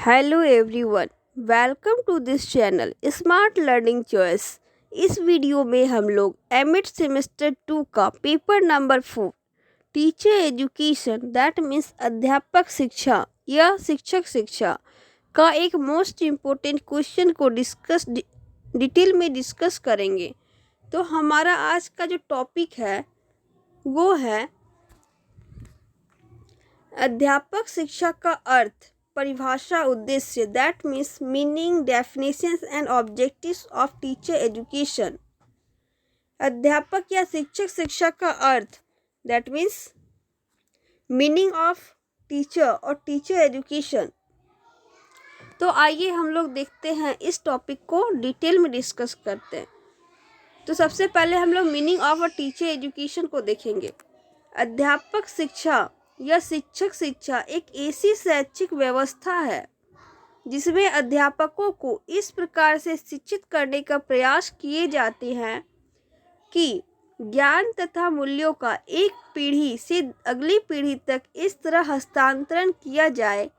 Hello everyone, welcome to this channel smart learning choice. इस video में हम लोग एमिड सेमेस्टर 2 का paper number 4 teacher education that means अध्यापक शिक्षा या शिक्षक शिक्षा का एक मोस्ट इम्पोर्टेंट क्वेश्चन को डिटेल में डिस्कस करेंगे। तो हमारा आज का जो टॉपिक है वो है अध्यापक शिक्षा का अर्थ, परिभाषा, उद्देश्य that means meaning, definitions and objectives of teacher education. अध्यापक या शिक्षक शिक्षा का earth that means meaning of teacher और टीचर एजुकेशन। तो आइए हम लोग देखते हैं, इस टॉपिक को डिटेल में डिस्कस करते हैं। तो सबसे पहले हम लोग meaning of a teacher education को देखेंगे। अध्यापक शिक्षा या शिक्षक शिक्षा एक ऐसी शैक्षिक व्यवस्था है जिसमें अध्यापकों को इस प्रकार से शिक्षित करने का प्रयास किए जाते हैं कि ज्ञान तथा मूल्यों का एक पीढ़ी से अगली पीढ़ी तक इस तरह हस्तांतरण किया जाए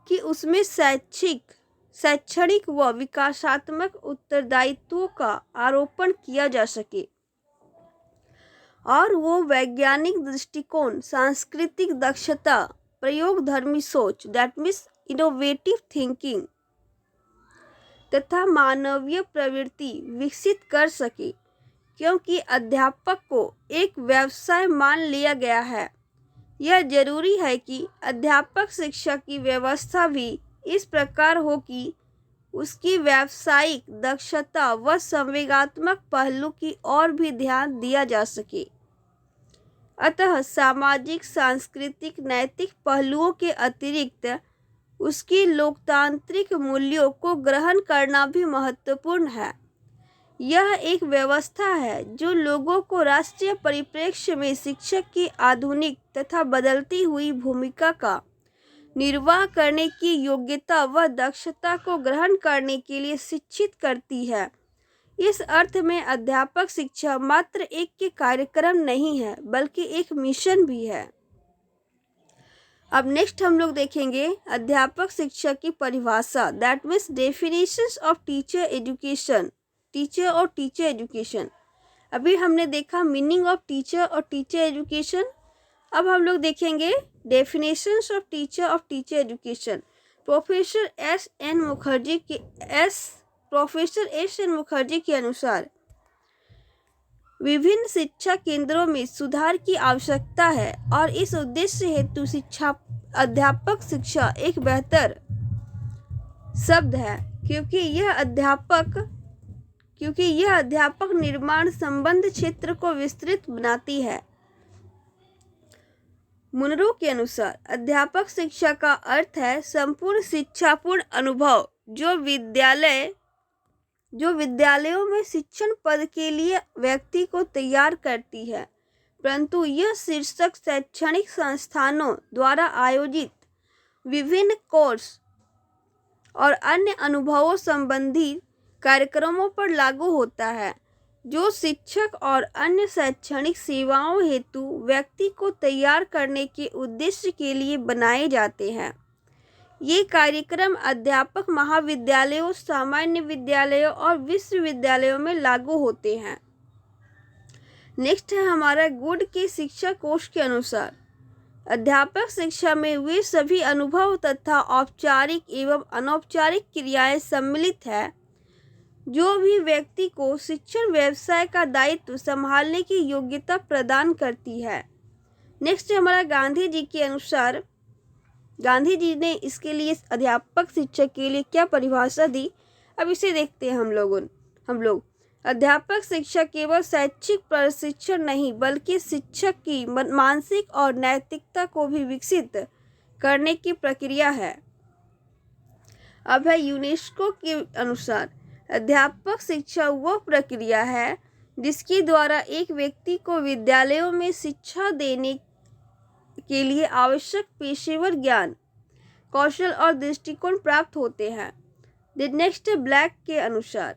कि उसमें शैक्षणिक व विकासात्मक उत्तरदायित्वों का आरोपण किया जा सके और वो वैज्ञानिक दृष्टिकोण, सांस्कृतिक दक्षता, प्रयोगधर्मी सोच दैट मीन्स इनोवेटिव थिंकिंग तथा मानवीय प्रवृत्ति विकसित कर सके, क्योंकि अध्यापक को एक व्यवसाय मान लिया गया है। यह जरूरी है कि अध्यापक शिक्षा की व्यवस्था भी इस प्रकार हो कि उसकी व्यावसायिक दक्षता व संवेगात्मक पहलू की ओर भी ध्यान दिया जा सके। अतः सामाजिक, सांस्कृतिक, नैतिक पहलुओं के अतिरिक्त उसकी लोकतांत्रिक मूल्यों को ग्रहण करना भी महत्वपूर्ण है। यह एक व्यवस्था है जो लोगों को राष्ट्रीय परिप्रेक्ष्य में शिक्षक की आधुनिक तथा बदलती हुई भूमिका का निर्वाह करने की योग्यता व दक्षता को ग्रहण करने के लिए शिक्षित करती है। इस अर्थ में अध्यापक शिक्षा मात्र एक के कार्यक्रम नहीं है, बल्कि एक मिशन भी है। अब नेक्स्ट हम लोग देखेंगे अध्यापक शिक्षा की परिभाषा that means definitions of teacher education, teacher और टीचर एजुकेशन। अभी हमने देखा मीनिंग ऑफ टीचर और टीचर एजुकेशन। अब हम लोग देखेंगे definitions of teacher education. Professor S N Mukherjee के अनुसार विभिन्न शिक्षा केंद्रों में सुधार की आवश्यकता है और इस उद्देश्य हेतु अध्यापक शिक्षा एक बेहतर शब्द है, क्योंकि यह अध्यापक निर्माण संबंध क्षेत्र को विस्तृत बनाती है। मुनरो के अनुसार अध्यापक शिक्षा का अर्थ है संपूर्ण शिक्षापूर्ण अनुभव जो विद्यालयों में शिक्षण पद के लिए व्यक्ति को तैयार करती है, परंतु यह शीर्षक शैक्षणिक संस्थानों द्वारा आयोजित विभिन्न कोर्स और अन्य अनुभवों संबंधी कार्यक्रमों पर लागू होता है, जो शिक्षक और अन्य शैक्षणिक सेवाओं हेतु व्यक्ति को तैयार करने के उद्देश्य के लिए बनाए जाते हैं। ये कार्यक्रम अध्यापक महाविद्यालयों, सामान्य विद्यालयों और विश्वविद्यालयों में लागू होते हैं। नेक्स्ट है हमारा गुड के शिक्षा कोश के अनुसार अध्यापक शिक्षा में वे सभी अनुभव तथा औपचारिक एवं अनौपचारिक क्रियाएं सम्मिलित है जो भी व्यक्ति को शिक्षण व्यवसाय का दायित्व संभालने की योग्यता प्रदान करती है। नेक्स्ट हमारा गांधी जी के अनुसार, गांधी जी ने इसके लिए अध्यापक शिक्षा के लिए क्या परिभाषा दी, अब इसे देखते हैं हम लोग। अध्यापक शिक्षा केवल शैक्षिक प्रशिक्षण नहीं, बल्कि शिक्षक की मानसिक और नैतिकता को भी विकसित करने की प्रक्रिया है। अब है यूनेस्को के अनुसार अध्यापक शिक्षा वह प्रक्रिया है जिसके द्वारा एक व्यक्ति को विद्यालयों में शिक्षा देने के लिए आवश्यक पेशेवर ज्ञान, कौशल और दृष्टिकोण प्राप्त होते हैं। नेक्स्ट ब्लैक के अनुसार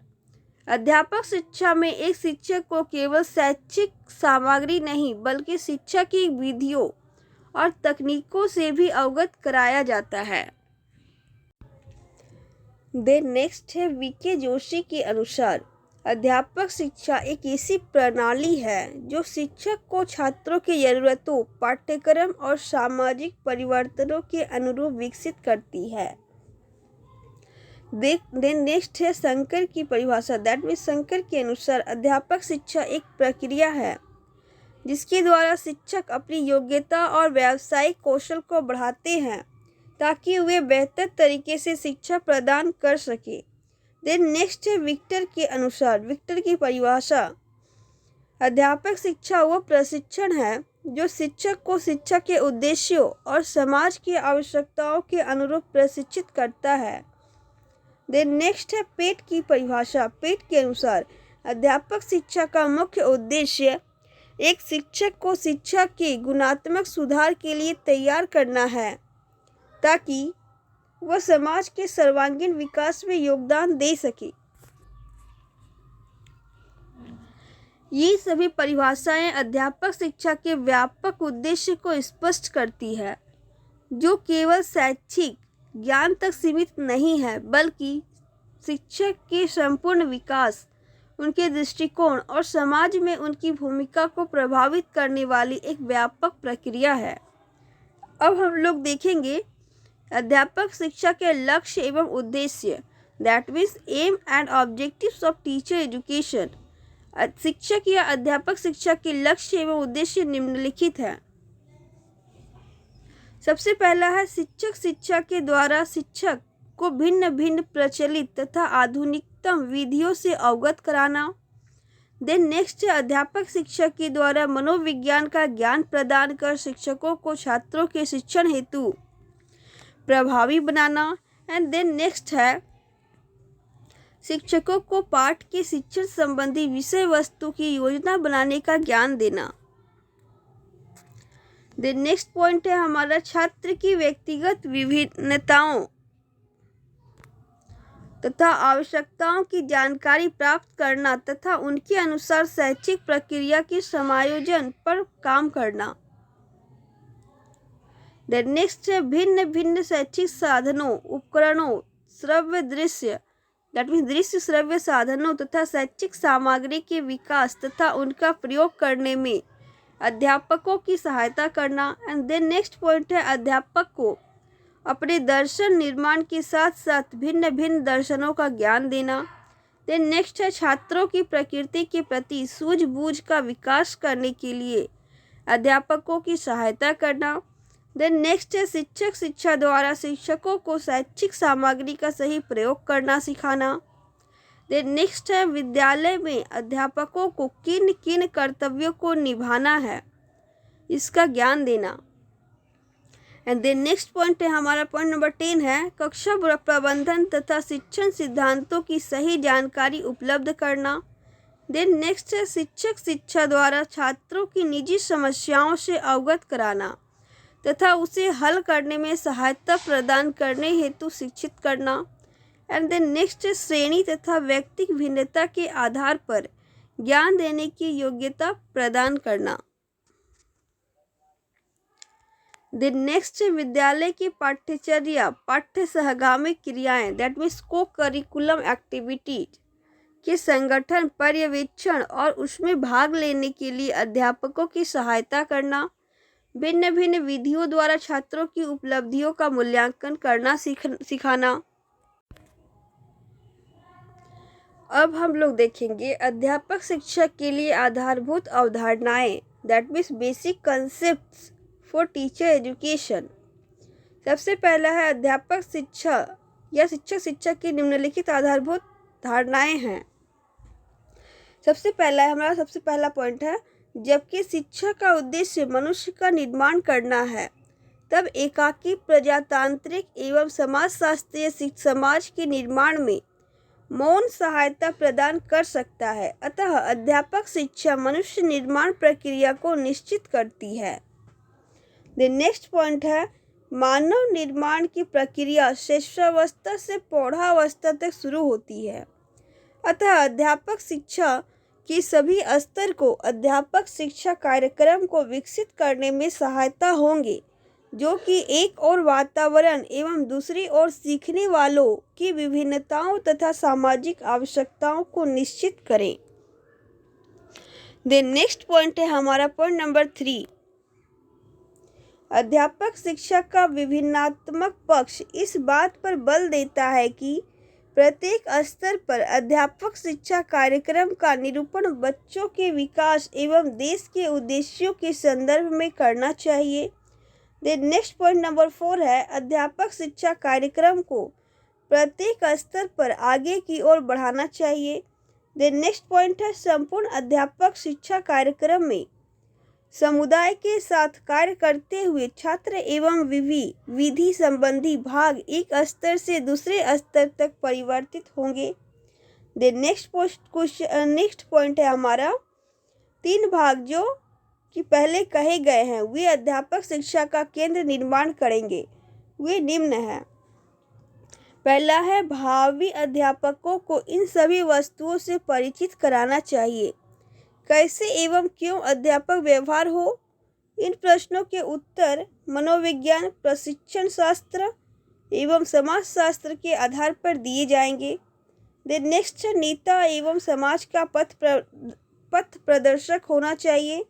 अध्यापक शिक्षा में एक शिक्षक को केवल शैक्षिक सामग्री नहीं, बल्कि शिक्षा की विधियों और तकनीकों से भी अवगत कराया जाता है। देन नेक्स्ट है वीके जोशी के अनुसार अध्यापक शिक्षा एक ऐसी प्रणाली है जो शिक्षक को छात्रों की जरूरतों, पाठ्यक्रम और सामाजिक परिवर्तनों के अनुरूप विकसित करती है। देन नेक्स्ट है शंकर की परिभाषा। दैट मीन्स शंकर के अनुसार अध्यापक शिक्षा एक प्रक्रिया है जिसके द्वारा शिक्षक अपनी योग्यता और व्यावसायिक कौशल को बढ़ाते हैं ताकि वे बेहतर तरीके से शिक्षा प्रदान कर सके। देन नेक्स्ट है विक्टर के अनुसार। विक्टर की परिभाषा अध्यापक शिक्षा वह प्रशिक्षण है जो शिक्षक को शिक्षा के उद्देश्यों और समाज की आवश्यकताओं के अनुरूप प्रशिक्षित करता है। देन नेक्स्ट है पेट की परिभाषा। पेट के अनुसार अध्यापक शिक्षा का मुख्य उद्देश्य एक शिक्षक को शिक्षा के गुणात्मक सुधार के लिए तैयार करना है ताकि वह समाज के सर्वांगीण विकास में योगदान दे सके। ये सभी परिभाषाएं अध्यापक शिक्षा के व्यापक उद्देश्य को स्पष्ट करती है जो केवल शैक्षिक ज्ञान तक सीमित नहीं है बल्कि शिक्षक के संपूर्ण विकास, उनके दृष्टिकोण और समाज में उनकी भूमिका को प्रभावित करने वाली एक व्यापक प्रक्रिया है। अब हम लोग देखेंगे अध्यापक शिक्षा के लक्ष्य एवं उद्देश्य। That means aim and objectives of teacher education. शिक्षक या अध्यापक शिक्षा के लक्ष्य एवं उद्देश्य निम्नलिखित है। सबसे पहला है शिक्षक शिक्षा के द्वारा शिक्षक को भिन्न भिन्न प्रचलित तथा आधुनिकतम विधियों से अवगत कराना। देन नेक्स्ट है अध्यापक शिक्षा के द्वारा मनोविज्ञान का ज्ञान प्रदान कर शिक्षकों को छात्रों के शिक्षण हेतु प्रभावी बनाना। एंड देन नेक्स्ट है शिक्षकों को पाठ के शिक्षण संबंधी विषय वस्तु की योजना बनाने का ज्ञान देना। देन नेक्स्ट पॉइंट है हमारा छात्र की व्यक्तिगत विभिन्नताओं तथा आवश्यकताओं की जानकारी प्राप्त करना तथा उनके अनुसार शैक्षिक प्रक्रिया के समायोजन पर काम करना। देन नेक्स्ट है भिन्न भिन्न शैक्षिक साधनों, उपकरणों, श्रव्य दृश्य दैट मीन्स दृश्य श्रव्य साधनों तथा शैक्षिक सामग्री के विकास तथा उनका प्रयोग करने में अध्यापकों की सहायता करना। एंड देन नेक्स्ट पॉइंट है अध्यापक को अपने दर्शन निर्माण के साथ साथ भिन्न भिन्न दर्शनों का ज्ञान देना। देन नेक्स्ट है छात्रों की प्रकृति के प्रति सूझबूझ का विकास करने के लिए अध्यापकों की सहायता करना। देन नेक्स्ट है शिक्षक शिक्षा द्वारा शिक्षकों को शैक्षिक सामग्री का सही प्रयोग करना सिखाना। देन नेक्स्ट है विद्यालय में अध्यापकों को किन किन कर्तव्यों को निभाना है इसका ज्ञान देना। एंड देन नेक्स्ट पॉइंट है हमारा पॉइंट नंबर 10 है कक्षा प्रबंधन तथा शिक्षण सिद्धांतों की सही जानकारी उपलब्ध करना। देन नेक्स्ट है शिक्षक शिक्षा द्वारा छात्रों की निजी समस्याओं से अवगत कराना तथा उसे हल करने में सहायता प्रदान करने हेतु शिक्षित करना। एंड देन नेक्स्ट है श्रेणी तथा व्यक्तिगत भिन्नता के आधार पर ज्ञान देने की योग्यता प्रदान करना। देन नेक्स्ट है विद्यालय की पाठ्यचर्या, पाठ्य सहगामी क्रियाएं दैट मीन्स को करिकुलम एक्टिविटीज के संगठन, पर्यवेक्षण और उसमें भाग लेने के लिए अध्यापकों की सहायता करना। भिन्न भिन्न विधियों द्वारा छात्रों की उपलब्धियों का मूल्यांकन करना सिखाना। अब हम लोग देखेंगे अध्यापक शिक्षा के लिए आधारभूत अवधारणाएं that means basic concepts for teacher education. सबसे पहला है अध्यापक शिक्षा या शिक्षक शिक्षा की निम्नलिखित आधारभूत धारणाएं हैं। सबसे पहला पॉइंट है जबकि शिक्षा का उद्देश्य मनुष्य का निर्माण करना है तब एकाकी प्रजातांत्रिक एवं समाजशास्त्रीय समाज के निर्माण में मौन सहायता प्रदान कर सकता है। अतः अध्यापक शिक्षा मनुष्य निर्माण प्रक्रिया को निश्चित करती है। द नेक्स्ट पॉइंट है मानव निर्माण की प्रक्रिया शिशुअवस्था से प्रौढ़ावस्था तक शुरू होती है। अतः अध्यापक शिक्षा के सभी स्तर को अध्यापक शिक्षा कार्यक्रम को विकसित करने में सहायता होंगे जो कि एक और वातावरण एवं दूसरी ओर सीखने वालों की विभिन्नताओं तथा सामाजिक आवश्यकताओं को निश्चित करें। देन नेक्स्ट पॉइंट है हमारा पॉइंट नंबर 3। अध्यापक शिक्षा का विभिन्नात्मक पक्ष इस बात पर बल देता है कि प्रत्येक स्तर पर अध्यापक शिक्षा कार्यक्रम का निरूपण बच्चों के विकास एवं देश के उद्देश्यों के संदर्भ में करना चाहिए। देन नेक्स्ट पॉइंट नंबर 4 है अध्यापक शिक्षा कार्यक्रम को प्रत्येक स्तर पर आगे की ओर बढ़ाना चाहिए। देन नेक्स्ट पॉइंट है संपूर्ण अध्यापक शिक्षा कार्यक्रम में समुदाय के साथ कार्य करते हुए छात्र एवं विधि संबंधी भाग एक स्तर से दूसरे स्तर तक परिवर्तित होंगे। देन नेक्स्ट पॉइंट है हमारा 3 भाग जो कि पहले कहे गए हैं वे अध्यापक शिक्षा का केंद्र निर्माण करेंगे। वे निम्न है। पहला है भावी अध्यापकों को इन सभी वस्तुओं से परिचित कराना चाहिए। कैसे एवं क्यों अध्यापक व्यवहार हो, इन प्रश्नों के उत्तर मनोविज्ञान, प्रशिक्षण शास्त्र एवं समाजशास्त्र के आधार पर दिए जाएंगे। देन नेक्स्ट नेता एवं समाज का पथ प्रदर्शक होना चाहिए।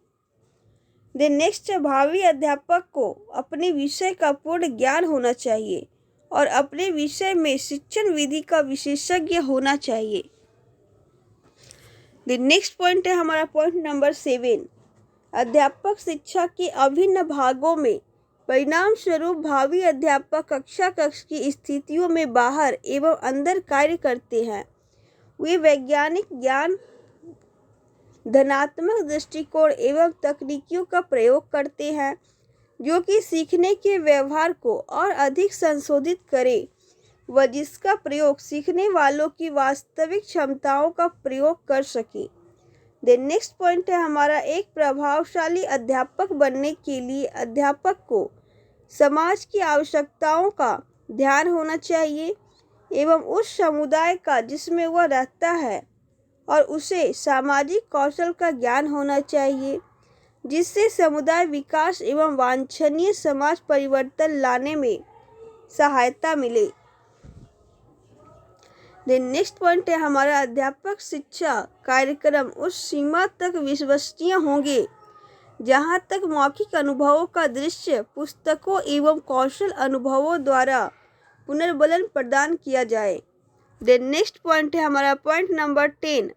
देन नेक्स्ट भावी अध्यापक को अपने विषय का पूर्ण ज्ञान होना चाहिए और अपने विषय में शिक्षण विधि का विशेषज्ञ होना चाहिए। द नेक्स्ट पॉइंट है हमारा पॉइंट नंबर 7। अध्यापक शिक्षा के अभिन्न भागों में परिणाम स्वरूप भावी अध्यापक कक्ष की स्थितियों में बाहर एवं अंदर कार्य करते हैं। वे वैज्ञानिक ज्ञान, धनात्मक दृष्टिकोण एवं तकनीकियों का प्रयोग करते हैं जो कि सीखने के व्यवहार को और अधिक संशोधित करे व जिसका प्रयोग सीखने वालों की वास्तविक क्षमताओं का प्रयोग कर सके। देन नेक्स्ट पॉइंट है हमारा एक प्रभावशाली अध्यापक बनने के लिए अध्यापक को समाज की आवश्यकताओं का ध्यान होना चाहिए एवं उस समुदाय का जिसमें वह रहता है और उसे सामाजिक कौशल का ज्ञान होना चाहिए जिससे समुदाय विकास एवं वांछनीय समाज परिवर्तन लाने में सहायता मिले। देन नेक्स्ट पॉइंट है हमारा अध्यापक शिक्षा कार्यक्रम उस सीमा तक विश्वसनीय होंगे जहाँ तक मौखिक अनुभवों का दृश्य पुस्तकों एवं कौशल अनुभवों द्वारा पुनर्बलन प्रदान किया जाए। देन नेक्स्ट पॉइंट है हमारा पॉइंट नंबर 10।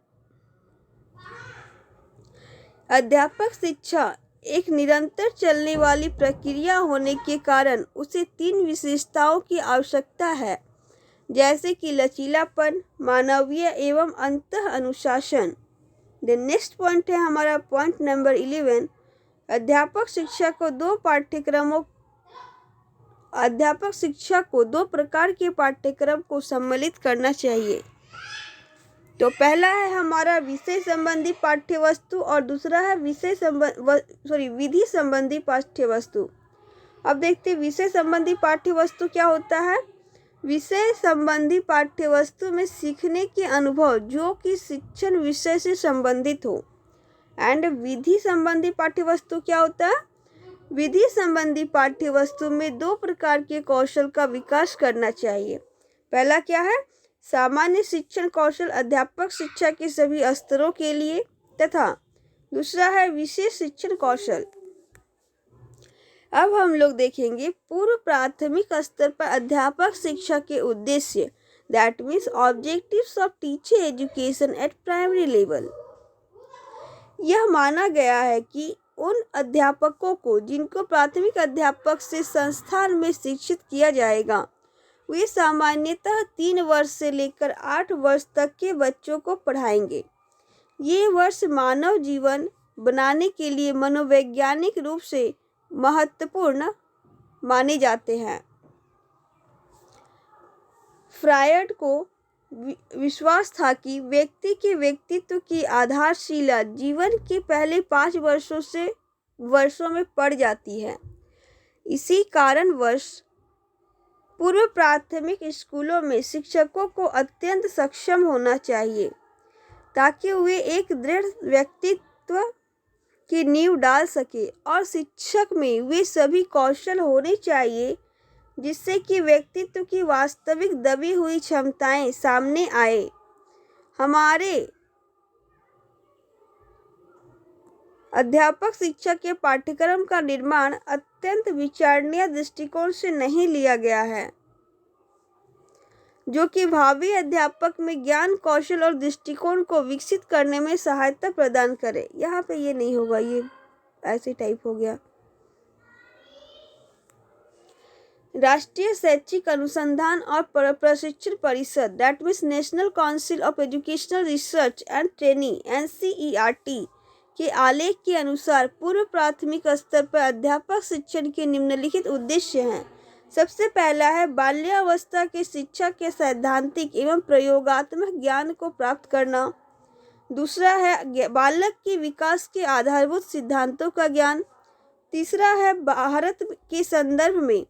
अध्यापक शिक्षा एक निरंतर चलने वाली प्रक्रिया होने के कारण उसे 3 विशेषताओं की आवश्यकता है जैसे कि लचीलापन, मानवीय एवं अंतः अनुशासन। द नेक्स्ट पॉइंट है हमारा पॉइंट नंबर 11। अध्यापक शिक्षा को 2 प्रकार के पाठ्यक्रम को सम्मिलित करना चाहिए। तो पहला है हमारा विषय संबंधी पाठ्यवस्तु और दूसरा है विधि संबंधी पाठ्यवस्तु। अब देखते हैं विषय संबंधी पाठ्यवस्तु क्या होता है। विषय संबंधी पाठ्यवस्तु में सीखने के अनुभव जो कि शिक्षण विषय से संबंधित हो। एंड विधि संबंधी पाठ्यवस्तु क्या होता है। विधि संबंधी पाठ्यवस्तु में 2 प्रकार के कौशल का विकास करना चाहिए। पहला क्या है, सामान्य शिक्षण कौशल अध्यापक शिक्षा के सभी स्तरों के लिए तथा दूसरा है विशेष शिक्षण कौशल। अब हम लोग देखेंगे पूर्व प्राथमिक स्तर पर अध्यापक शिक्षा के उद्देश्य, that means objectives of teacher education at primary level. यह माना गया है कि उन अध्यापकों को जिनको प्राथमिक अध्यापक से संस्थान में शिक्षित किया जाएगा वे सामान्यतः 3 वर्ष से लेकर 8 वर्ष तक के बच्चों को पढ़ाएंगे। ये वर्ष मानव जीवन बनाने के लिए मनोवैज्ञानिक रूप से महत्वपूर्ण माने जाते हैं। फ्रायड को विश्वास था कि व्यक्ति के व्यक्तित्व की आधारशिला जीवन के पहले 5 वर्षों में पड़ जाती है। इसी कारणवश पूर्व प्राथमिक स्कूलों में शिक्षकों को अत्यंत सक्षम होना चाहिए ताकि वे एक दृढ़ व्यक्तित्व की नींव डाल सके और शिक्षक में वे सभी कौशल होने चाहिए जिससे कि व्यक्तित्व की वास्तविक दबी हुई क्षमताएं सामने आए। हमारे अध्यापक शिक्षा के पाठ्यक्रम का निर्माण अत्यंत विचारणीय दृष्टिकोण से नहीं लिया गया है, जो कि भावी अध्यापक में ज्ञान, कौशल और दृष्टिकोण को विकसित करने में सहायता प्रदान करे। यहाँ पे ये नहीं होगा, ये ऐसे टाइप हो गया। राष्ट्रीय शैक्षिक अनुसंधान और प्रशिक्षण परिषद that means national council of educational research and training NCERT के आलेख के अनुसार पूर्व प्राथमिक स्तर पर अध्यापक शिक्षण के निम्नलिखित उद्देश्य हैं। सबसे पहला है बाल्यावस्था के शिक्षा के सैद्धांतिक एवं प्रयोगात्मक ज्ञान को प्राप्त करना। दूसरा है बालक के विकास के आधारभूत सिद्धांतों का ज्ञान। तीसरा है भारत के संदर्भ में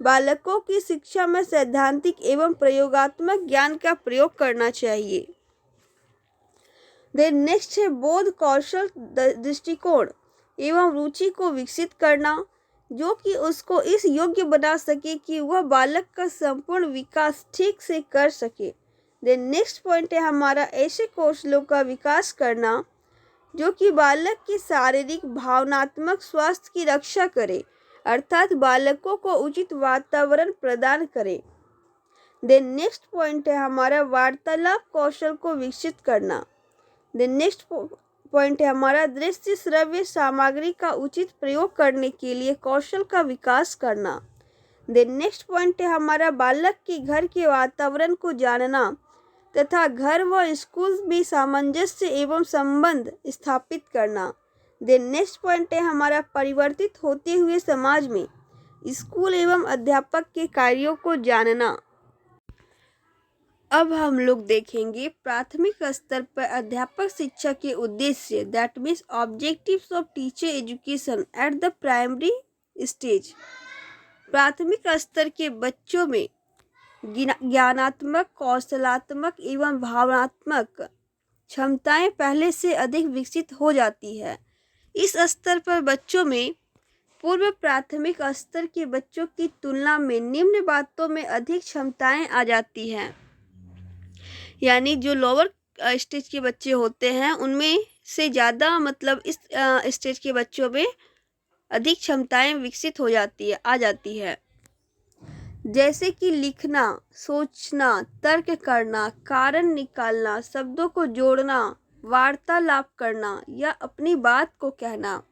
बालकों की शिक्षा में सैद्धांतिक एवं प्रयोगात्मक ज्ञान का प्रयोग करना चाहिए। देन नेक्स्ट है बोध, कौशल, दृष्टिकोण एवं रुचि को विकसित करना, जो कि उसको इस योग्य बना सके कि वह बालक का संपूर्ण विकास ठीक से कर सके। देन नेक्स्ट पॉइंट है हमारा ऐसे कौशलों का विकास करना जो कि बालक के शारीरिक, भावनात्मक स्वास्थ्य की रक्षा करे, अर्थात बालकों को उचित वातावरण प्रदान करे। देन नेक्स्ट पॉइंट है हमारा वार्तालाप कौशल को विकसित करना। देन नेक्स्ट पॉइंट है हमारा दृश्य श्रव्य सामग्री का उचित प्रयोग करने के लिए कौशल का विकास करना। देन नेक्स्ट पॉइंट है हमारा बालक के घर के वातावरण को जानना तथा घर व स्कूल में सामंजस्य एवं संबंध स्थापित करना। देन नेक्स्ट पॉइंट है हमारा परिवर्तित होते हुए समाज में स्कूल एवं अध्यापक के कार्यों को जानना। अब हम लोग देखेंगे प्राथमिक स्तर पर अध्यापक शिक्षा के उद्देश्य that means objectives of teacher education at the primary stage. प्राथमिक स्तर के बच्चों में ज्ञानात्मक, कौशलात्मक एवं भावनात्मक क्षमताएं पहले से अधिक विकसित हो जाती है। इस स्तर पर बच्चों में पूर्व प्राथमिक स्तर के बच्चों की तुलना में निम्न बातों में अधिक क्षमताएं आ जाती हैं। यानी जो लोअर स्टेज के बच्चे होते हैं उनमें से ज़्यादा मतलब इस स्टेज के बच्चों में अधिक क्षमताएं विकसित हो जाती है, आ जाती है। जैसे कि लिखना, सोचना, तर्क करना, कारण निकालना, शब्दों को जोड़ना, वार्तालाप करना या अपनी बात को कहना,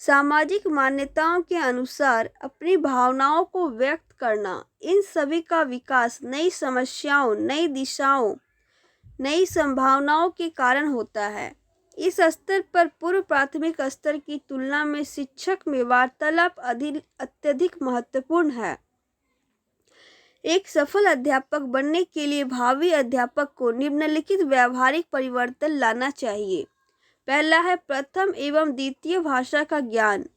सामाजिक मान्यताओं के अनुसार अपनी भावनाओं को व्यक्त करना, इन सभी का विकास नई समस्याओं, नई दिशाओं, नई संभावनाओं के कारण होता है। इस स्तर पर पूर्व प्राथमिक स्तर की तुलना में शिक्षक में वार्तालाप अत्यधिक महत्वपूर्ण है। एक सफल अध्यापक बनने के लिए भावी अध्यापक को निम्नलिखित व्यावहारिक परिवर्तन लाना चाहिए। पहला है प्रथम एवं द्वितीय भाषा का ज्ञान,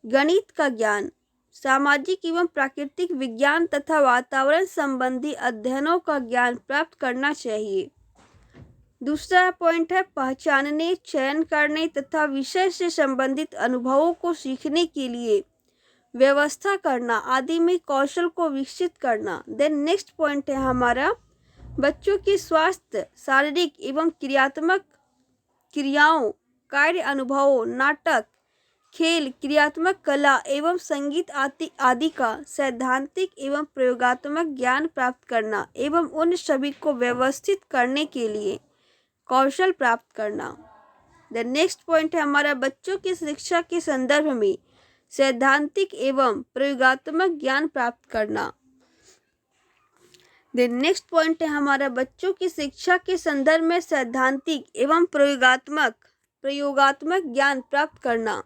गणित का ज्ञान, सामाजिक एवं प्राकृतिक विज्ञान तथा वातावरण संबंधी अध्ययनों का ज्ञान प्राप्त करना चाहिए। दूसरा पॉइंट है पहचानने, चयन करने तथा विषय से संबंधित अनुभवों को सीखने के लिए व्यवस्था करना आदि में कौशल को विकसित करना। देन नेक्स्ट पॉइंट है हमारा बच्चों की स्वास्थ्य, शारीरिक एवं क्रियात्मक क्रियाओं, कार्य अनुभवों, नाटक, खेल, क्रियात्मक कला एवं संगीत आदि का सैद्धांतिक एवं प्रयोगात्मक ज्ञान प्राप्त करना एवं उन सभी को व्यवस्थित करने के लिए कौशल प्राप्त करना। द नेक्स्ट पॉइंट है हमारा बच्चों की शिक्षा के संदर्भ में सैद्धांतिक एवं प्रयोगात्मक ज्ञान प्राप्त करना। द नेक्स्ट पॉइंट है हमारा बच्चों की शिक्षा के संदर्भ में सैद्धांतिक एवं प्रयोगात्मक ज्ञान प्राप्त करना।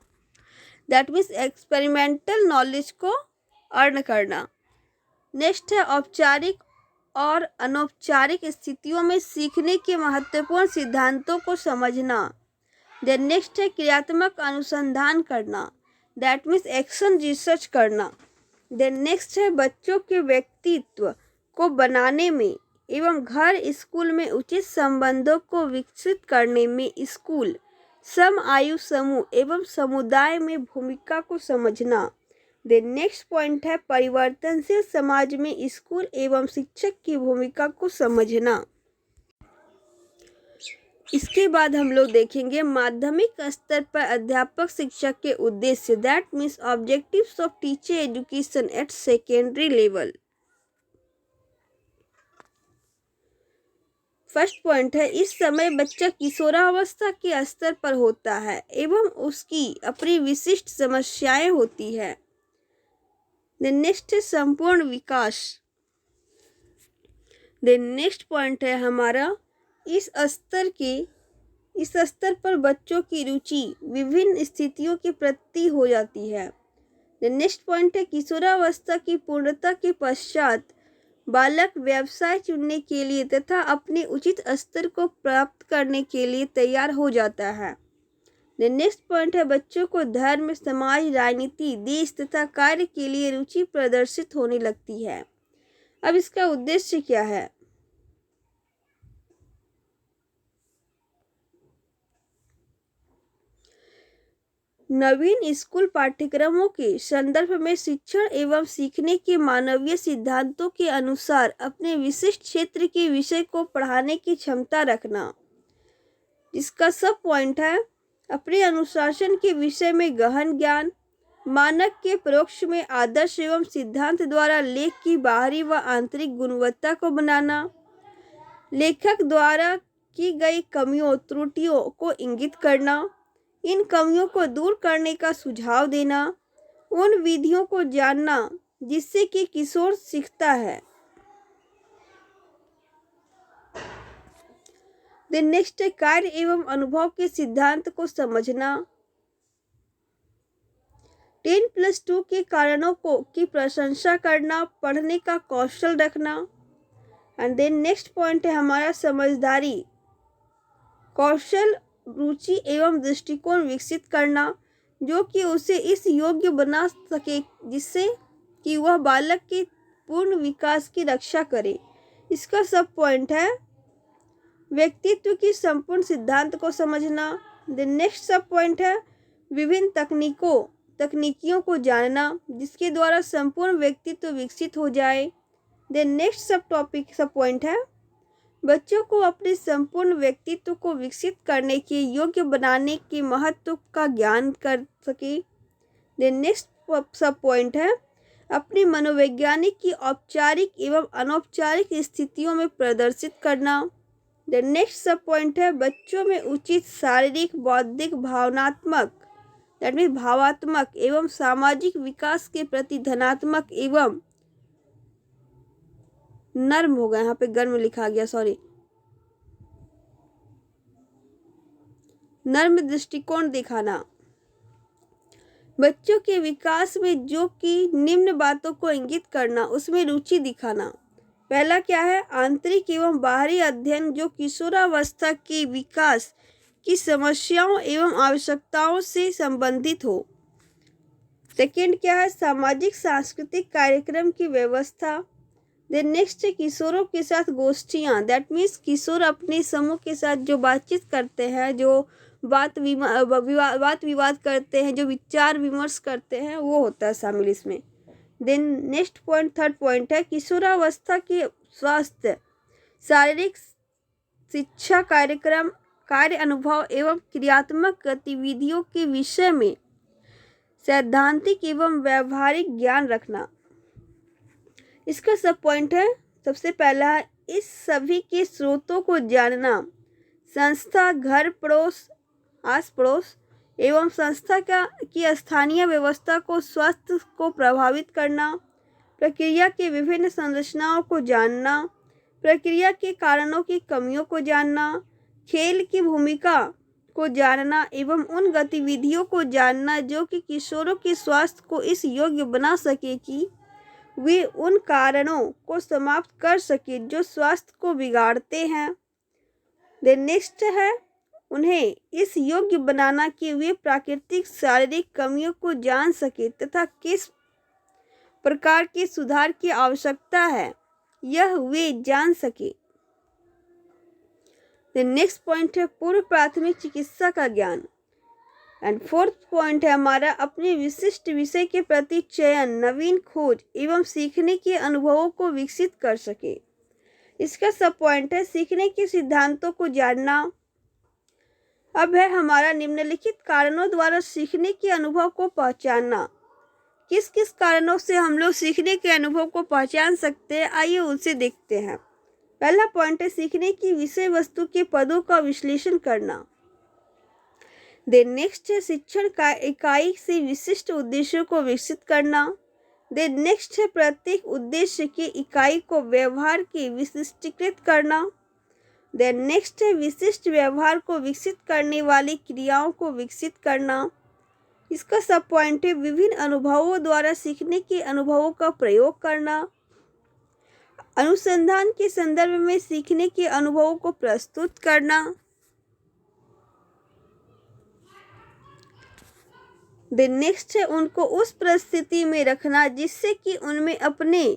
दैट मीन्स एक्सपेरिमेंटल नॉलेज को अर्न करना। नेक्स्ट है औपचारिक और अनौपचारिक स्थितियों में सीखने के महत्वपूर्ण सिद्धांतों को समझना। देन नेक्स्ट है क्रियात्मक अनुसंधान करना, दैट मीन्स एक्शन रिसर्च करना। देन नेक्स्ट है बच्चों के व्यक्तित्व को बनाने में एवं घर स्कूल में उचित संबंधों को विकसित करने में स्कूल सम आयु समूह एवं समुदाय में भूमिका को समझना। द नेक्स्ट पॉइंट है परिवर्तनशील समाज में स्कूल एवं शिक्षक की भूमिका को समझना। इसके बाद हम लोग देखेंगे माध्यमिक स्तर पर अध्यापक शिक्षक के उद्देश्य, that means objectives of teacher education at secondary level. First point है इस समय बच्चा किशोरावस्था के स्तर पर होता है एवं उसकी अपनी विशिष्ट समस्याएं होती है। द नेक्स्ट है संपूर्ण विकास। द नेक्स्ट पॉइंट है हमारा इस स्तर पर बच्चों की रुचि विभिन्न स्थितियों के प्रति हो जाती है। द नेक्स्ट पॉइंट है किशोरावस्था की पूर्णता के पश्चात बालक व्यवसाय चुनने के लिए तथा अपने उचित स्तर को प्राप्त करने के लिए तैयार हो जाता है। द नेक्स्ट पॉइंट है बच्चों को धर्म, समाज, राजनीति, देश तथा कार्य के लिए रुचि प्रदर्शित होने लगती है। अब इसका उद्देश्य क्या है? नवीन स्कूल पाठ्यक्रमों के संदर्भ में शिक्षण एवं सीखने के मानवीय सिद्धांतों के अनुसार अपने विशिष्ट क्षेत्र के विषय को पढ़ाने की क्षमता रखना। जिसका सब पॉइंट है अपने अनुशासन के विषय में गहन ज्ञान, मानक के परोक्ष में आदर्श एवं सिद्धांत द्वारा लेख की बाहरी व आंतरिक गुणवत्ता को बनाना, लेखक द्वारा की गई कमियों त्रुटियों को इंगित करना, इन कमियों को दूर करने का सुझाव देना, उन विधियों को जानना जिससे कि किशोर सीखता है। द नेक्स्ट कार्य एवं अनुभव के सिद्धांत को समझना। 10+2 के कारणों की प्रशंसा करना, पढ़ने का कौशल रखना। एंड देन नेक्स्ट पॉइंट है हमारा समझदारी, कौशल, रुचि एवं दृष्टिकोण विकसित करना जो कि उसे इस योग्य बना सके जिससे कि वह बालक के पूर्ण विकास की रक्षा करे। इसका सब पॉइंट है व्यक्तित्व की संपूर्ण सिद्धांत को समझना। द नेक्स्ट सब पॉइंट है विभिन्न तकनीकियों को जानना जिसके द्वारा संपूर्ण व्यक्तित्व विकसित हो जाए। द नेक्स्ट सब पॉइंट है बच्चों को अपने संपूर्ण व्यक्तित्व को विकसित करने के योग्य बनाने के महत्व का ज्ञान कर सके। द नेक्स्ट सब पॉइंट है अपनी मनोवैज्ञानिक की औपचारिक एवं अनौपचारिक स्थितियों में प्रदर्शित करना। द नेक्स्ट सब पॉइंट है बच्चों में उचित शारीरिक, बौद्धिक, भावात्मक एवं सामाजिक विकास के प्रति धनात्मक एवं नर्म होगा, यहाँ पे गर्म लिखा गया, सॉरी, नर्म दृष्टिकोण दिखाना। बच्चों के विकास में जो कि निम्न बातों को इंगित करना, उसमें रुचि दिखाना। पहला क्या है? आंतरिक एवं बाहरी अध्ययन जो किशोरावस्था के विकास की समस्याओं एवं आवश्यकताओं से संबंधित हो। सेकेंड क्या है? सामाजिक सांस्कृतिक कार्यक्रम की व्यवस्था। द नेक्स्ट किशोरों के साथ गोष्ठियाँ, दैट मीन्स किशोर अपने समूह के साथ जो बातचीत करते हैं, जो वाद विवाद करते हैं, जो विचार विमर्श करते हैं, वो होता है शामिल इसमें। Then next point, third point है किशोरावस्था के स्वास्थ्य, शारीरिक शिक्षा कार्यक्रम, कार्य अनुभव एवं क्रियात्मक गतिविधियों के विषय में सैद्धांतिक एवं व्यावहारिक ज्ञान रखना। इसका सब पॉइंट है, सबसे पहला है इस सभी के स्रोतों को जानना, संस्था, घर, पड़ोस, आस पड़ोस एवं संस्था की स्थानीय व्यवस्था को स्वास्थ्य को प्रभावित करना, प्रक्रिया के विभिन्न संरचनाओं को जानना, प्रक्रिया के कारणों की कमियों को जानना, खेल की भूमिका को जानना एवं उन गतिविधियों को जानना जो कि किशोरों के स्वास्थ्य को इस योग्य बना सके कि वे उन कारणों को समाप्त कर सके जो स्वास्थ्य को बिगाड़ते हैं। द नेक्स्ट है उन्हें इस योग्य बनाना कि वे प्राकृतिक शारीरिक कमियों को जान सके तथा किस प्रकार के सुधार की आवश्यकता है यह वे जान सके। देन नेक्स्ट पॉइंट है पूर्व प्राथमिक चिकित्सा का ज्ञान। एंड फोर्थ पॉइंट है हमारा अपने विशिष्ट विषय के प्रति चयन, नवीन खोज एवं सीखने के अनुभवों को विकसित कर सके। इसका सब पॉइंट है सीखने के सिद्धांतों को जानना। अब है हमारा निम्नलिखित कारणों द्वारा सीखने के अनुभव को पहचानना। किस किस कारणों से हम लोग सीखने के अनुभव को पहचान सकते हैं, आइए उसे देखते हैं। पहला पॉइंट है सीखने की विषय वस्तु के पदों का विश्लेषण करना। देन नेक्स्ट है शिक्षण का इकाई से विशिष्ट उद्देश्यों को विकसित करना। देन नेक्स्ट है प्रत्येक उद्देश्य की इकाई को व्यवहार की विशिष्टीकृत करना। देन नेक्स्ट है विशिष्ट व्यवहार को विकसित करने वाली क्रियाओं को विकसित करना। इसका सब पॉइंट है विभिन्न अनुभवों द्वारा सीखने के अनुभवों का प्रयोग करना। अनुसंधान के संदर्भ में सीखने के अनुभवों को प्रस्तुत करना। देन नेक्स्ट है उनको उस परिस्थिति में रखना जिससे कि उनमें अपने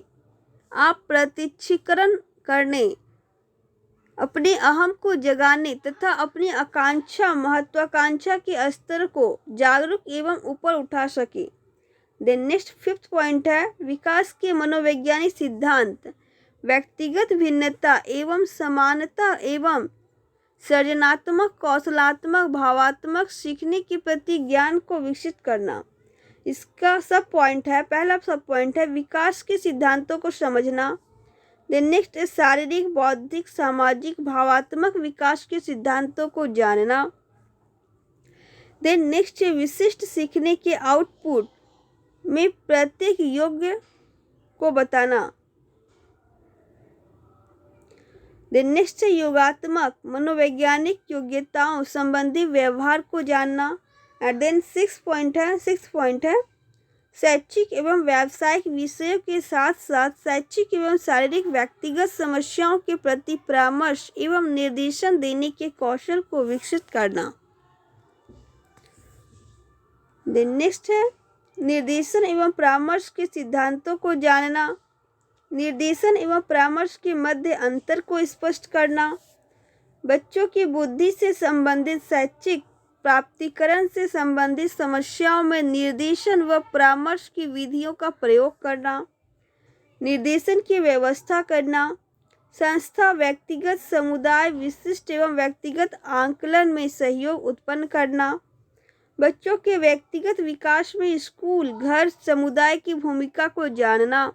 आप प्रत्यक्षीकरण करने, अपने अहम को जगाने तथा अपनी आकांक्षा महत्वाकांक्षा के स्तर को जागरूक एवं ऊपर उठा सके। देन नेक्स्ट फिफ्थ पॉइंट है विकास के मनोवैज्ञानिक सिद्धांत, व्यक्तिगत भिन्नता एवं समानता एवं सृजनात्मक, कौशलात्मक, भावात्मक सीखने के प्रति ज्ञान को विकसित करना। इसका सब पॉइंट है, पहला सब पॉइंट है विकास के सिद्धांतों को समझना। देन नेक्स्ट है शारीरिक, बौद्धिक, सामाजिक, भावात्मक विकास के सिद्धांतों को जानना। देन नेक्स्ट है विशिष्ट सीखने के आउटपुट में प्रत्येक योग्य को बताना। देन नेक्स्ट है योगात्मक मनोवैज्ञानिक योग्यताओं संबंधी व्यवहार को जानना। एंड देन सिक्स पॉइंट है शैक्षिक एवं व्यावसायिक विषयों के साथ साथ शैक्षिक एवं शारीरिक व्यक्तिगत समस्याओं के प्रति परामर्श एवं निर्देशन देने के कौशल को विकसित करना। देन नेक्स्ट है निर्देशन एवं परामर्श के सिद्धांतों को जानना। निर्देशन एवं परामर्श के मध्य अंतर को स्पष्ट करना। बच्चों की बुद्धि से संबंधित शैक्षिक प्राप्तिकरण से संबंधित समस्याओं में निर्देशन व परामर्श की विधियों का प्रयोग करना। निर्देशन की व्यवस्था करना। संस्था, व्यक्तिगत, समुदाय विशिष्ट एवं व्यक्तिगत आंकलन में सहयोग उत्पन्न करना। बच्चों के व्यक्तिगत विकास में स्कूल, घर, समुदाय की भूमिका को जानना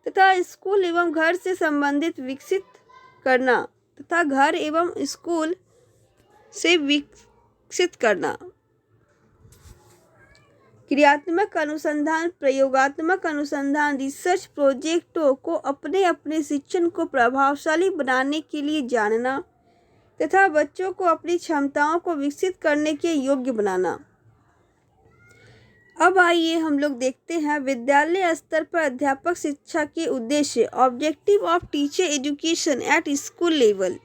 तथा स्कूल एवं घर से संबंधित विकसित करना तथा घर एवं स्कूल से विकसित करना। क्रियात्मक अनुसंधान, प्रयोगात्मक अनुसंधान, रिसर्च प्रोजेक्टों को अपने अपने शिक्षण को प्रभावशाली बनाने के लिए जानना तथा बच्चों को अपनी क्षमताओं को विकसित करने के योग्य बनाना। अब आइए हम लोग देखते हैं विद्यालय स्तर पर अध्यापक शिक्षा के उद्देश्य, objective of teacher education at school level.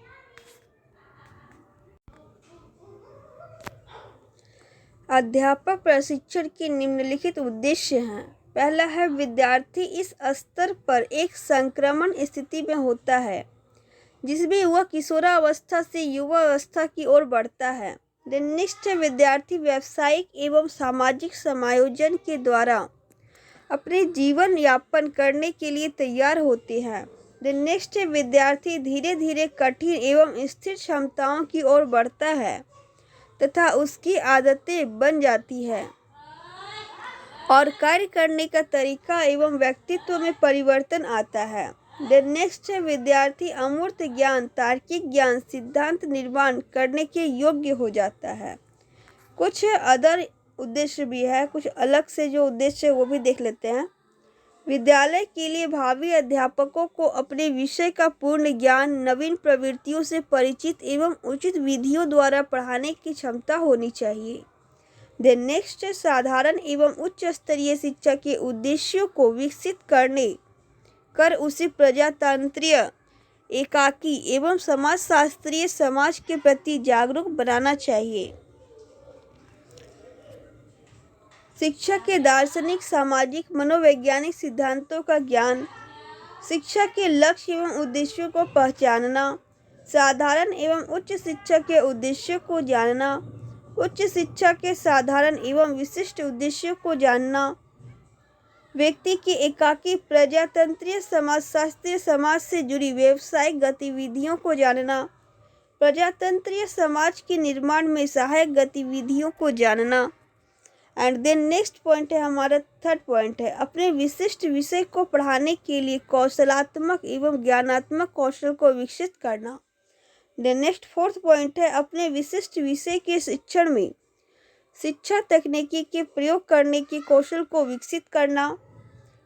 अध्यापक प्रशिक्षण के निम्नलिखित उद्देश्य हैं। पहला है विद्यार्थी इस स्तर पर एक संक्रमण स्थिति में होता है जिसमें वह किशोरावस्था से युवावस्था की ओर बढ़ता है। देन नेक्स्ट है विद्यार्थी व्यावसायिक एवं सामाजिक समायोजन के द्वारा अपने जीवन यापन करने के लिए तैयार होते हैं। देन नेक्स्ट है विद्यार्थी धीरे धीरे कठिन एवं स्थिर क्षमताओं की ओर बढ़ता है तथा उसकी आदतें बन जाती है और कार्य करने का तरीका एवं व्यक्तित्व में परिवर्तन आता है। देन नेक्स्ट है विद्यार्थी अमूर्त ज्ञान, तार्किक ज्ञान, सिद्धांत निर्माण करने के योग्य हो जाता है। कुछ अदर उद्देश्य भी है, कुछ अलग से जो उद्देश्य है वो भी देख लेते हैं। विद्यालय के लिए भावी अध्यापकों को अपने विषय का पूर्ण ज्ञान, नवीन प्रवृत्तियों से परिचित एवं उचित विधियों द्वारा पढ़ाने की क्षमता होनी चाहिए। देन नेक्स्ट साधारण एवं उच्च स्तरीय शिक्षा के उद्देश्यों को विकसित कर उसे प्रजातंत्रीय, एकाकी एवं समाजशास्त्रीय समाज के प्रति जागरूक बनाना चाहिए। शिक्षा के दार्शनिक, सामाजिक, मनोवैज्ञानिक सिद्धांतों का ज्ञान, शिक्षा के लक्ष्य एवं उद्देश्यों को पहचानना, साधारण एवं उच्च शिक्षा के उद्देश्यों को जानना, उच्च शिक्षा के साधारण एवं विशिष्ट उद्देश्यों को जानना, व्यक्ति की एकाकी प्रजातंत्रीय समाजशास्त्रीय समाज से जुड़ी व्यावसायिक गतिविधियों को जानना, प्रजातंत्रीय समाज के निर्माण में सहायक गतिविधियों को जानना। एंड देन नेक्स्ट पॉइंट है हमारा थर्ड पॉइंट है अपने विशिष्ट विषय को पढ़ाने के लिए कौशलात्मक एवं ज्ञानात्मक कौशल को विकसित करना। देन नेक्स्ट फोर्थ पॉइंट है अपने विशिष्ट विषय के शिक्षण में शिक्षा तकनीकी के प्रयोग करने के कौशल को विकसित करना।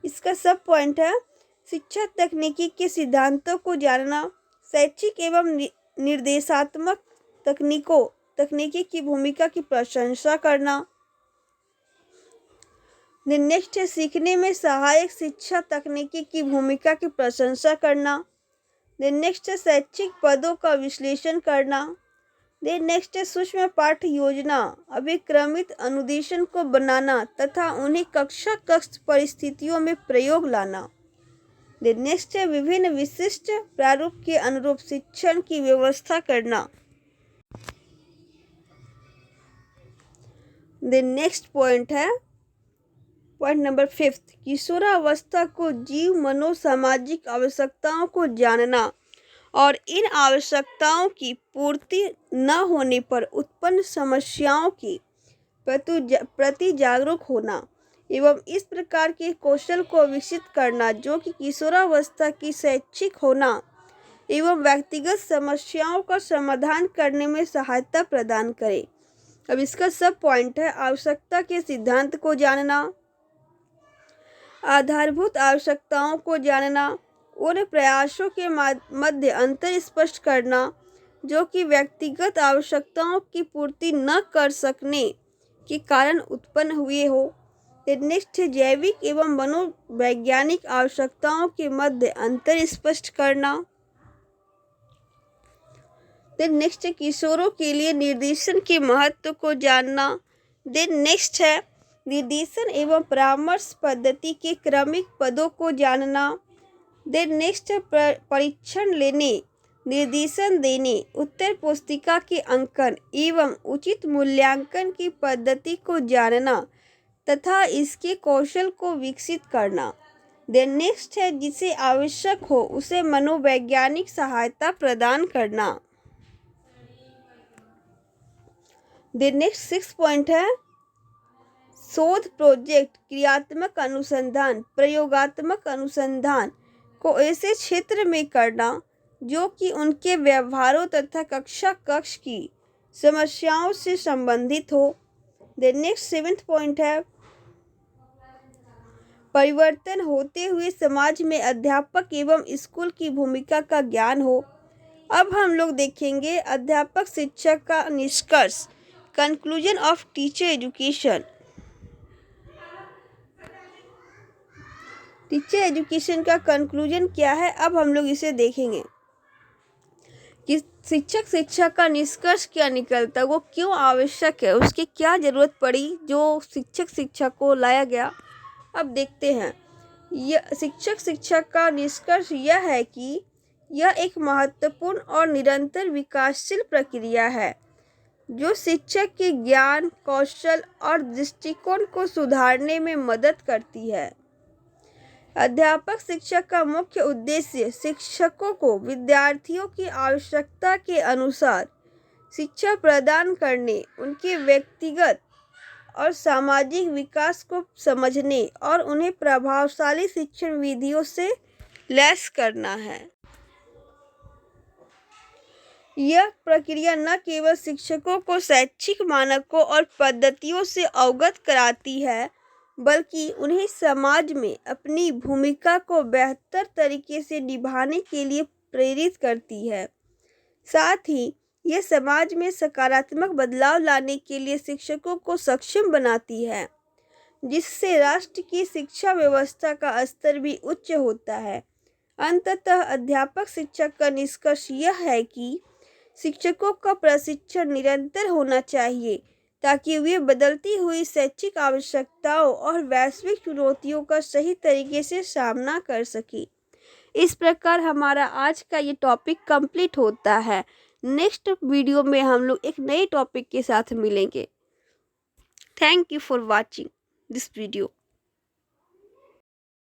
इसका सब पॉइंट है शिक्षा तकनीकी के सिद्धांतों को जानना, शैक्षिक एवं निर्देशात्मक तकनीकी की भूमिका की प्रशंसा करना। नेक्स्ट है सीखने में सहायक शिक्षा तकनीकी की भूमिका की प्रशंसा करना। नेक्स्ट है शैक्षिक पदों का विश्लेषण करना। नेक्स्ट है सूक्ष्म पाठ्य योजना अभिक्रमित अनुदेशन को बनाना तथा उन्हें कक्षा परिस्थितियों में प्रयोग लाना। नेक्स्ट है विभिन्न विशिष्ट प्रारूप के अनुरूप शिक्षण की व्यवस्था करना। नेक्स्ट पॉइंट है पॉइंट नंबर 5 किशोरावस्था को जीव मनोसामाजिक आवश्यकताओं को जानना और इन आवश्यकताओं की पूर्ति न होने पर उत्पन्न समस्याओं के प्रति जागरूक होना एवं इस प्रकार के कौशल को विकसित करना जो कि किशोरावस्था की शैक्षिक होना एवं व्यक्तिगत समस्याओं का समाधान करने में सहायता प्रदान करे। अब इसका सब पॉइंट है आवश्यकता के सिद्धांत को जानना, आधारभूत आवश्यकताओं को जानना, उन प्रयासों के मध्य अंतर स्पष्ट करना जो कि व्यक्तिगत आवश्यकताओं की पूर्ति न कर सकने के कारण उत्पन्न हुए हो। नेक्स्ट है जैविक एवं मनोवैज्ञानिक आवश्यकताओं के मध्य अंतर स्पष्ट करना। नेक्स्ट है किशोरों के लिए निर्देशन के महत्व को जानना। नेक्स्ट है निर्देशन एवं परामर्श पद्धति के क्रमिक पदों को जानना। नेक्स्ट है परीक्षण लेने, निर्देशन देने, उत्तर पुस्तिका के अंकन एवं उचित मूल्यांकन की पद्धति को जानना तथा इसके कौशल को विकसित करना। नेक्स्ट है जिसे आवश्यक हो उसे मनोवैज्ञानिक सहायता प्रदान करना। नेक्स्ट 6 पॉइंट है शोध प्रोजेक्ट क्रियात्मक अनुसंधान प्रयोगात्मक अनुसंधान को ऐसे क्षेत्र में करना जो कि उनके व्यवहारों तथा कक्षा की समस्याओं से संबंधित हो। नेक्स्ट 7th पॉइंट है परिवर्तन होते हुए समाज में अध्यापक एवं स्कूल की भूमिका का ज्ञान हो। अब हम लोग देखेंगे अध्यापक शिक्षक का निष्कर्ष, conclusion of teacher education. Teacher education का कंक्लूजन क्या है, अब हम लोग इसे देखेंगे कि शिक्षक शिक्षा का निष्कर्ष क्या निकलता, वो क्यों आवश्यक है, उसकी क्या ज़रूरत पड़ी जो शिक्षक शिक्षा को लाया गया। अब देखते हैं यह शिक्षक शिक्षा का निष्कर्ष यह है कि यह एक महत्वपूर्ण और निरंतर विकासशील प्रक्रिया है जो शिक्षक के ज्ञान, कौशल और दृष्टिकोण को सुधारने में मदद करती है। अध्यापक शिक्षक का मुख्य उद्देश्य शिक्षकों को विद्यार्थियों की आवश्यकता के अनुसार शिक्षा प्रदान करने, उनके व्यक्तिगत और सामाजिक विकास को समझने और उन्हें प्रभावशाली शिक्षण विधियों से लैस करना है। यह प्रक्रिया न केवल शिक्षकों को शैक्षिक मानकों और पद्धतियों से अवगत कराती है बल्कि उन्हें समाज में अपनी भूमिका को बेहतर तरीके से निभाने के लिए प्रेरित करती है। साथ ही यह समाज में सकारात्मक बदलाव लाने के लिए शिक्षकों को सक्षम बनाती है जिससे राष्ट्र की शिक्षा व्यवस्था का स्तर भी उच्च होता है। अंततः अध्यापक शिक्षक का निष्कर्ष यह है कि शिक्षकों का प्रशिक्षण निरंतर होना चाहिए ताकि वे बदलती हुई शैक्षिक आवश्यकताओं और वैश्विक चुनौतियों का सही तरीके से सामना कर सकें। इस प्रकार हमारा आज का ये टॉपिक कंप्लीट होता है। नेक्स्ट वीडियो में हम लोग एक नए टॉपिक के साथ मिलेंगे। Thank you for watching this video.